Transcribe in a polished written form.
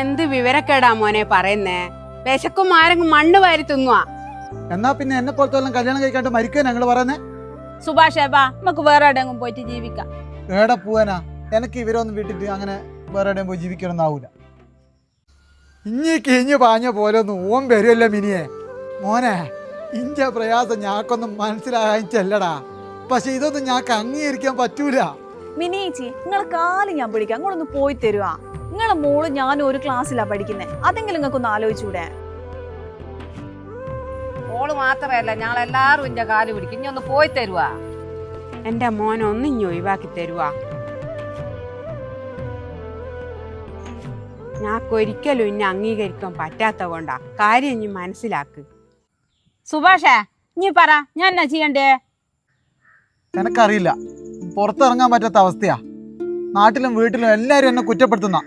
എന്ത് വിവരക്കേടാ മോനെ പറയുന്നേ? വിശക്കും ആരെങ്കിലും മണ്ണ് വാരി തിന്നുവാ. എന്നാ പിന്നെ എന്നെ പോലത്തെ കല്യാണം കഴിക്കാണ്ട് മരിക്കുക ഞങ്ങൾ പറയുന്നേ. സുഭാഷേ ബാ, നമുക്ക് വേറെ എവിടെയെങ്കിലും പോയിട്ട് ജീവിക്കാം. ഏടെ പോവാനാ? എനിക്ക് ഇവരൊന്നും വിട്ടിട്ട് അങ്ങനെ വേറെ എവിടെയും പോയി ജീവിക്കണമെന്നാവൂല. ഇഞ്ഞി കിഞ്ഞു പാഞ്ഞ പോലെ ഒന്നും ഓൻ വരുമല്ല മിനിയെ. മോനെ, ഇഞ്ച പ്രയാസം ഞാക്കൊന്നും മനസ്സിലായിച്ചല്ലടാ. പക്ഷെ ഇതൊന്നും ഞാക്ക് അംഗീകരിക്കാൻ പറ്റൂല. മിനിയേച്ചി, നിങ്ങൾ കാലം ഞാൻ പിടിക്കാം, നിങ്ങളൊന്ന് പോയി തരുവാ. നിങ്ങളെ മോള് ഞാനും ഒരു ക്ലാസ്സിലാ പഠിക്കുന്നത്, അതെങ്കിലും നിങ്ങൾക്കൊന്ന് ആലോചിച്ചൂടെ? ഓള് മാത്രല്ല ഞങ്ങൾ എല്ലാരും ഇന്റെ കാല് പിടിക്കും. ഇനി ഒന്ന് പോയി തരുവാ. എന്റെ മോനെ ഒന്ന് ഇഞ്ഞി ഒഴിവാക്കി തരുവാ. ഞാക്കൊരിക്കലും ഇന്നെ അംഗീകരിക്കാൻ പറ്റാത്ത കൊണ്ടാ. കാര്യം ഇനി മനസ്സിലാക്ക്. സുഭാഷേ, നീ പറ, ഞാൻ എന്നാ ചെയ്യണ്ടേ? എനക്കറിയില്ല, പുറത്തിറങ്ങാൻ പറ്റാത്ത അവസ്ഥയാ. നാട്ടിലും വീട്ടിലും എല്ലാരും എന്നെ കുറ്റപ്പെടുത്തുന്ന.